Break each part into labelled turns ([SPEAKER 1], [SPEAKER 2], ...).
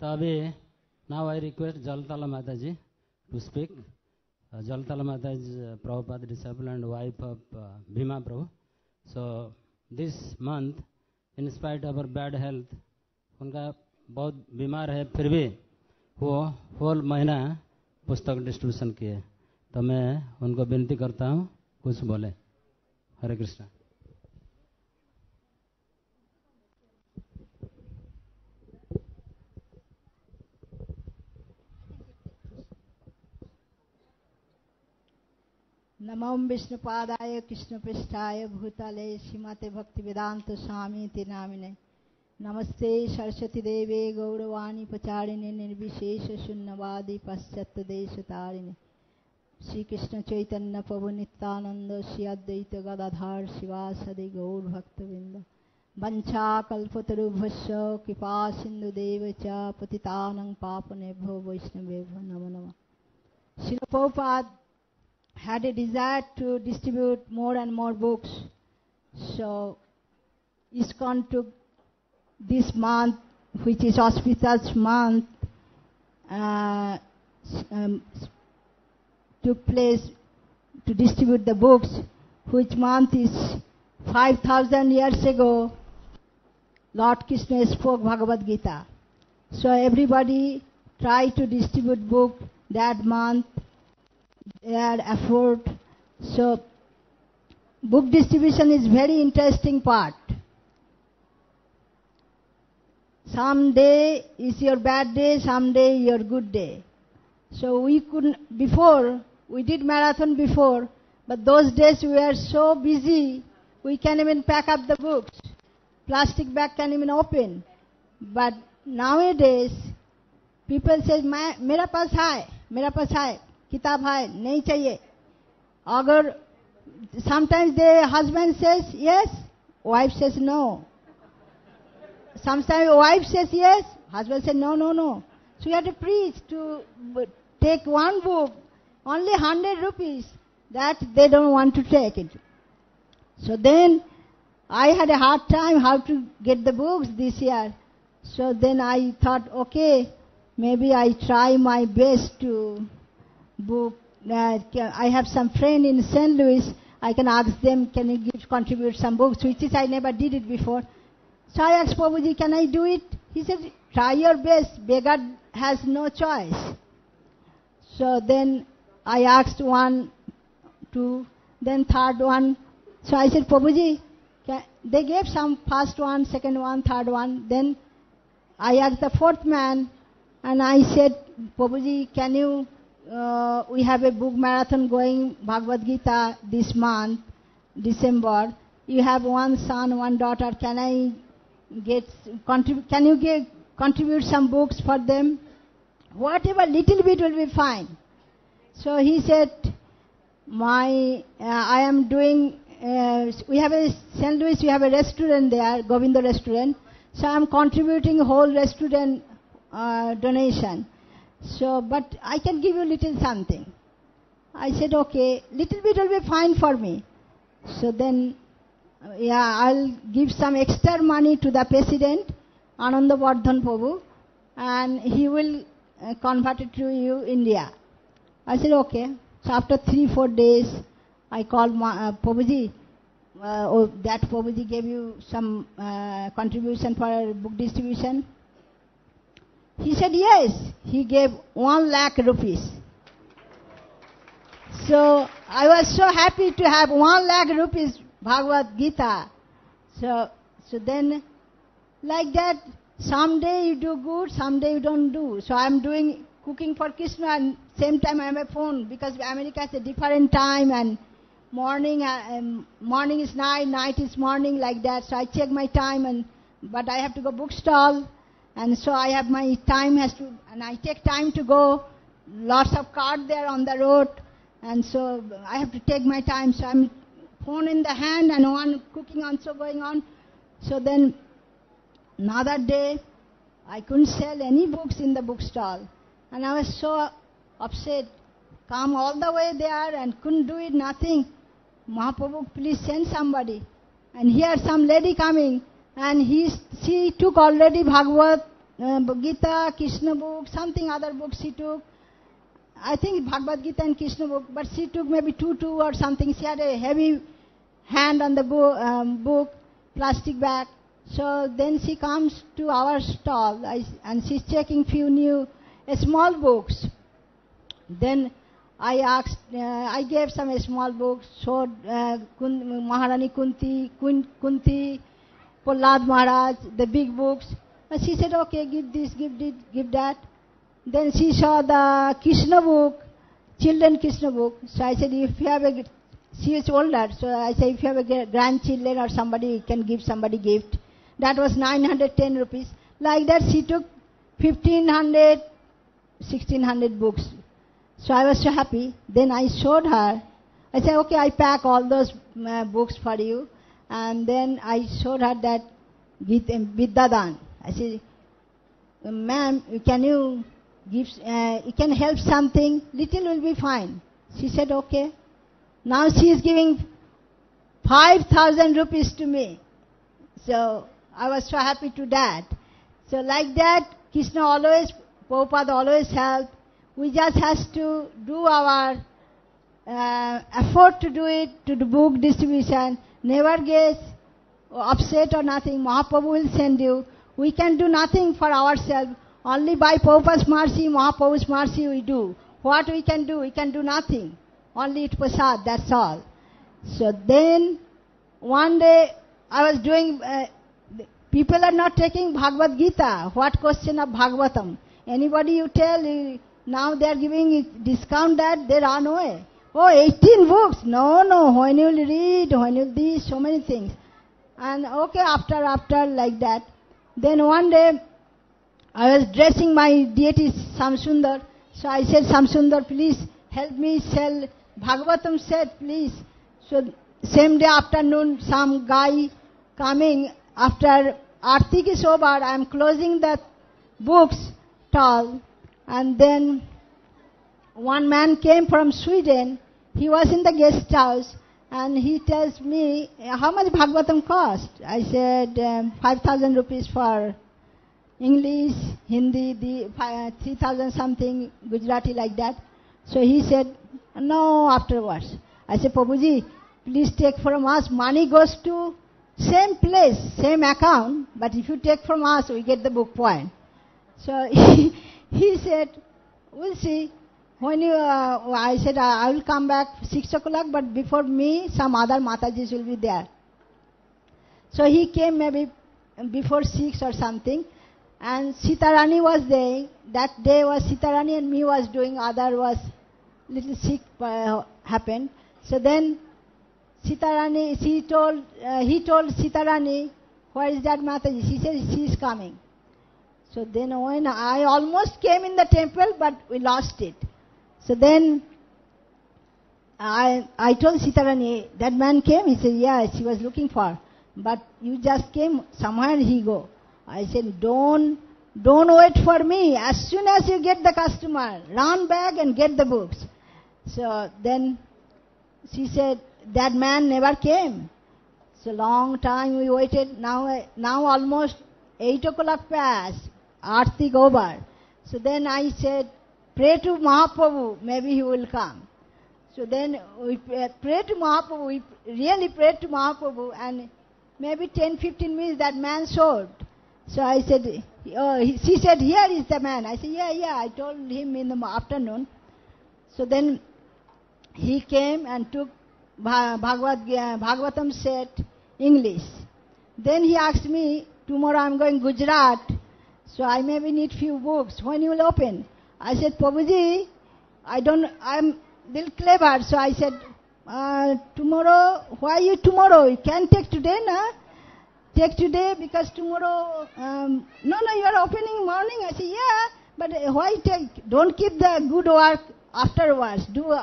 [SPEAKER 1] तो अभी now I request Jalatala Mataji to speak. Jalatala Mataji is Prabhupada disciple and wife of Bhima Prabhu. So this month, in spite of her bad health, उनका बहुत बीमार है, फिर भी वो होल महीना पुस्तक डिस्ट्रीब्यूशन किए. तो मैं उनको विनती करता हूँ कुछ बोले. हरे कृष्णा.
[SPEAKER 2] नमो विष्णुपादाय कृष्णपृष्ठाय भूतले श्रीमते भक्तिवेदांत स्वामी नामिने नमस्ते सरस्वती देवे गौरवाणी प्रचारिणे निर्विशेष शून्यवादी पाश्चात्य देशतारिणे श्री कृष्ण चैतन्य प्रभु नित्यानंद श्री अद्वैत गदाधर शिवासदि गौर भक्तवृंद वंशा कल्पतरुभ्यश्च कृपा सिंधु देव च पतितानं पावनेभ्यो वैष्णवेभ्यो नमो नमः. Srila Prabhupada had a desire to distribute more and more books. So ISKCON took this month, which is auspicious month, took place to distribute the books, which month is 5,000 years ago, Lord Krishna spoke Bhagavad Gita. So everybody tried to distribute book that month. They had effort. So book distribution is very interesting part. Some day is your bad day, some day your good day. So we couldn't, before, we did marathon before, but those days we were so busy, we can't even pack up the books. Plastic bag can't even open. But nowadays, people say, मेरा पास है, किताब है, नहीं चाहिए. अगर sometimes the husband says yes, wife says no. Sometimes wife says yes, husband says no. So you have to preach to take one book, only 100 rupees, that they don't want to take it. So then I had a hard time how to get the books this year. So then I thought, okay, maybe I try my best to book. I have some friend in St. Louis. I can ask them, can you contribute some books, which is I never did it before. So I asked Prabhuji, can I do it? He said, try your best. Beggar has no choice. So then I asked one, two, then third one. So I said, Prabhuji, they gave some first one, second one, third one. Then I asked the fourth man, and I said, Prabhuji, can you, we have a book marathon going, Bhagavad Gita, this month, December. You have one son, one daughter. Can I can you contribute some books for them? Whatever, little bit will be fine. So he said, I am doing, we have a, St. Louis, we have a restaurant there, Govinda restaurant. So I am contributing whole restaurant donation. So, but I can give you little something. I said, okay, little bit will be fine for me. So then, I'll give some extra money to the president, Ananda Vardhan Prabhu, and he will convert it to you, India. I said, okay. So after 3-4 days, I called Prabhuji. That Prabhuji gave you some contribution for book distribution. He said, yes. He gave 1 lakh rupees. So I was so happy to have 1 lakh rupees Bhagavad Gita. So then, like that, someday you do good, someday you don't do. So I'm doing cooking for Krishna, and same time I have a phone, because America has a different time, and morning is night, night is morning, like that. So I check my time, but I have to go bookstall, and so I have my time and I take time to go. Lots of cars there on the road, and so I have to take my time. So I'm phone in the hand and one cooking also going on. So then another day I couldn't sell any books in the bookstall, and I was so upset. Come all the way there and couldn't do it, nothing. Mahaprabhu, please send somebody. And here some lady coming, and she took already Bhagavad Gita, Krishna book, something other books she took. I think Bhagavad Gita and Krishna book, but she took maybe two or something. She had a heavy hand on the book, plastic bag. So then she comes to our stall and she's checking few new small books. Then I asked, I gave some small books, showed Maharani Kunti, Prahlad Maharaj, the big books. And she said, okay, give this, give that. Then she saw the Krishna book, children Krishna book. So I said, if you have she is older, so I said, if you have a grandchildren or somebody, you can give somebody gift. That was 910 rupees. Like that, she took 1500, 1600 books. So I was so happy. Then I showed her. I said, okay, I pack all those books for you. And then I showed her that Vidyadan. I said, ma'am, can you give, you can help something? Little will be fine. She said, okay. Now she is giving 5,000 rupees to me. So I was so happy to that. So like that, Prabhupada always help. We just has to do our effort to do it, to the book distribution. Never get upset or nothing. Mahaprabhu will send you. We can do nothing for ourselves. Only by Prabhupada's mercy, Mahaprabhu's mercy we do. What we can do nothing. Only it prasad, that's all. So then, one day, I was doing, people are not taking Bhagavad Gita. What question of Bhagavatam? Anybody you tell, now they are giving discount that, they run away. Oh, 18 books. No, when you will read, when you will do so many things. And okay, after like that. Then one day, I was dressing my deity Samsundar. So I said, Samsundar, please help me sell Bhagavatam set, please. So same day afternoon, some guy coming after Aarti is over, I am closing the books stall. And then one man came from Sweden. He was in the guest house and he tells me, how much Bhagavatam cost? I said, 5,000 rupees for English, Hindi, 3,000 something, Gujarati like that. So he said, no, afterwards. I said, Prabhuji, please take from us. Money goes to same place, same account, but if you take from us, we get the book point. So he said, we'll see. When you, I said, I will come back 6 o'clock, but before me, some other Matajis will be there. So he came maybe before 6 or something, and Sitarani was there. That day was Sitarani and me was doing, other was little sick happened. So then Sitarani, he told Sitarani, where is that Mataji? She said, she is coming. So then when I almost came in the temple, but we lost it. So then I told Sitarani, that man came? He said, yeah, she was looking for. But you just came, somewhere he go. I said, don't wait for me. As soon as you get the customer, run back and get the books. So then she said, that man never came. So long time we waited. Now almost 8 o'clock passed. Aarti over. So then I said, pray to Mahaprabhu, maybe he will come. So then we prayed to Mahaprabhu, we really prayed to Mahaprabhu, and maybe 10-15 minutes that man showed. So I said, she said, here is the man. I said, yeah, I told him in the afternoon. So then he came and took Bhagavatam set English. Then he asked me, tomorrow I'm going Gujarat, so I maybe need few books. When you will open? I said, Prabhuji, I'm little clever. So I said, tomorrow, why you tomorrow? You can take today, na? Take today because tomorrow, no, you are opening morning. I said, yeah, but why take? Don't keep the good work afterwards. Do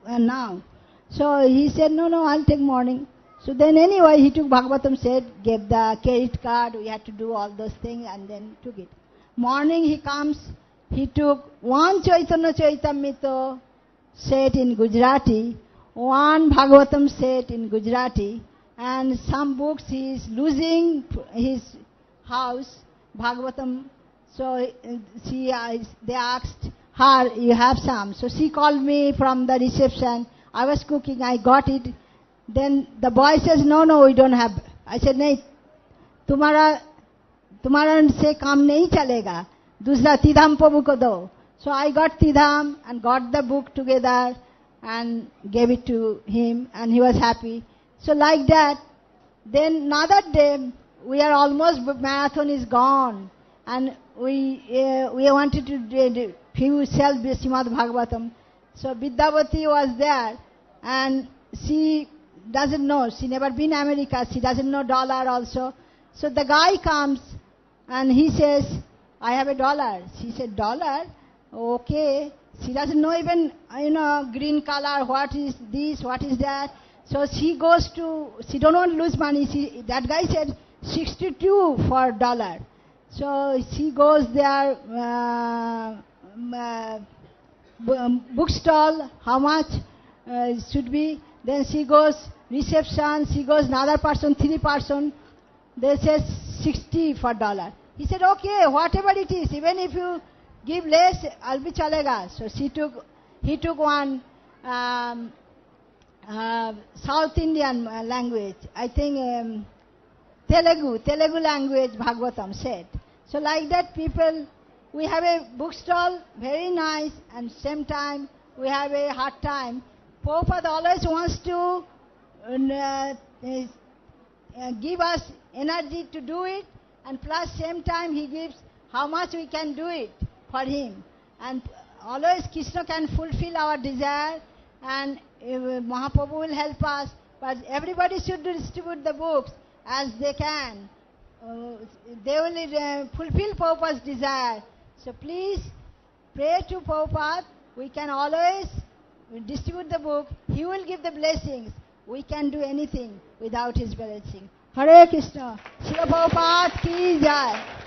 [SPEAKER 2] now. So he said, no, I'll take morning. So then anyway, he took Bhagavatam set, gave the credit card, we had to do all those things and then took it. Morning he comes, he took one Chaitanya Chaitamrita set in Gujarati, one Bhagavatam set in Gujarati, and some books he is losing his house, Bhagavatam So they asked her, you have some. So she called me from the reception. I was cooking, I got it. Then the boy says, no, we don't have. I said, nahi, तुम्हारा से काम नहीं चलेगा, दूसरा तीधाम प्रभु को दो. So I got Tidham and got the book together and gave it to him, and he was happy. So like that, then another day, we are almost, marathon is gone, and we wanted to do few sell Srimad Bhagavatam. So Vidyavati was there, and she doesn't know, she never been America, she doesn't know dollar also. So the guy comes and he says, I have $1. She said, $1? Okay. She doesn't know even, green color, what is this, what is that. So she goes to, she don't want to lose money. That guy said 62 for $1. So she goes there, bookstall, how much should be. Then she goes reception, she goes another person, 3 person. They say 60 for $1. He said, okay, whatever it is, even if you give less, I'll be chalega. So he took one South Indian language, I think Telugu language Bhagavatam said. So like that people, we have a bookstall, very nice, and same time we have a hard time. Prabhupada always wants to give us energy to do it, and plus same time he gives how much we can do it for him. And always Krishna can fulfill our desire, and Mahaprabhu will help us, but everybody should distribute the books as they can. They will fulfill Prabhupada's desire. So please pray to Prabhupada. We can always distribute the book. He will give the blessings. We can do anything without his blessing. Hare Krishna. Srila Prabhupada ki jai.